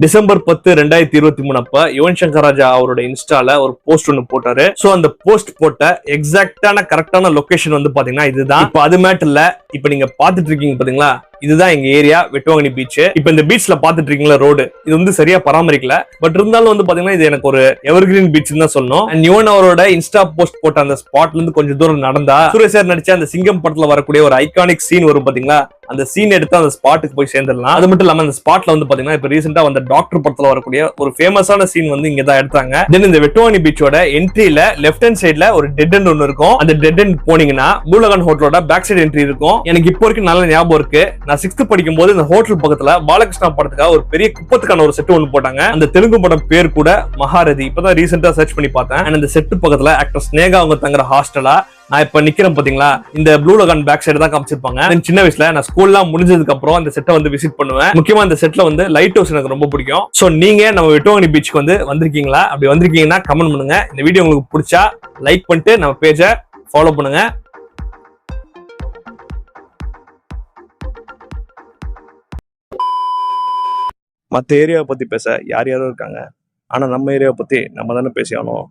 December 10, 2023 அப்ப யுவன் சங்கர் ராஜா அவரோட இன்ஸ்டால ஒரு போஸ்ட் ஒன்னு போட்டாரு. சோ அந்த போஸ்ட் போட்ட எக்ஸாக்டான கரெக்டான லொகேஷன் வந்து பாத்தீங்கன்னா இதுதான். இப்ப அது மேட் இல்ல, இப்ப நீங்க பாத்துட்டு இருக்கீங்க பாத்தீங்களா, இதுதான் எங்க ஏரியா வெட்டுவாங்கனி பீச். இப்ப இந்த பீச்ல பாத்துட்டு இருக்கீங்களா ரோடு, இது வந்து சரியா பராமரிக்கல. பட் இருந்தாலும் வந்து பாத்தீங்கன்னா இது எனக்கு ஒரு எவர்கிரீன் பீச் தான் சொல்லணும். அண்ட் யுவன் அவரோட இன்ஸ்டா போஸ்ட் போட்ட அந்த ஸ்பாட்ல இருந்து கொஞ்சம் தூரம் நடந்தா சுரேஷ் சார் நடிச்ச அந்த சிங்கம் படத்துல வரக்கூடிய ஒரு ஐகானிக் சீன் வரும் பாத்தீங்களா, அந்த சீன் எடுத்து அந்த ஸ்பாட்டுக்கு போய் சேர்ந்துடலாம். அது மட்டும் இல்லாம அந்த ஸ்பாட்ல வந்து பாத்தீங்கன்னா இப்ப ரீசெண்டா வந்த டாக்டர் படத்துல வரக்கூடிய ஒரு ஃபேமஸான சீன் வந்து இங்க தான் எடுத்தாங்க. தென் இந்த வெட்டுவாங்கனி பீச்சோட என்ட்ரியில லெஃப்ட் ஹேண்ட் சைடுல ஒரு டெட் எண்ட் ஒன்னு இருக்கும். அந்த டெட் எண்ட் போனீங்கன்னா பூலகன் ஹோட்டலோட பேக் சைடு என்ட்ரி இருக்கும். எனக்கு இப்போ வரைக்கும் நல்ல ஞாபகம் இருக்கு. நான் 6th படிக்கும் போது இந்த ஹோட்டல் பக்கத்துல பாலகிருஷ்ணா படத்துக்காக ஒரு பெரிய குப்பத்துக்கான ஒரு செட் ஒன்னு போட்டாங்க. அந்த தெலுங்கு படம் பேர் கூட மகாரதி. இப்பதான் ரீசெண்டா சர்ச் பண்ணி பார்த்தேன். அந்த செட்டு பக்கத்துல ஆக்டர் ஸ்னேகா அவங்க தங்குற ஹாஸ்டலா நான் இப்ப நிக்கிறேன் பாத்தீங்களா, இந்த ப்ளூ லகான் பேக் சைடு தான் காமிச்சிருப்பாங்க. சின்ன வயசுல நான் ஸ்கூல்லாம் முடிஞ்சதுக்கு அப்புறம் இந்த செட்டை வந்து விசிட் பண்ணுவேன். முக்கியமா இந்த செட்ல வந்து லைட் ஹவுஸ் எனக்கு ரொம்ப பிடிக்கும். சோ நீங்க நம்ம வெட்டுவாங்கனி பீச்சுக்கு வந்து வந்திருக்கீங்களா? அப்படி வந்திருக்கீங்கன்னா கமெண்ட் பண்ணுங்க. இந்த வீடியோ உங்களுக்கு பிடிச்சா லைக் பண்ணிட்டு நம்ம பேஜை ஃபாலோ பண்ணுங்க. மற்ற ஏரியாவை பத்தி பேச யார் யாரோ இருக்காங்க, ஆனா நம்ம ஏரியாவை பத்தி நம்ம தானே பேசியானோம்.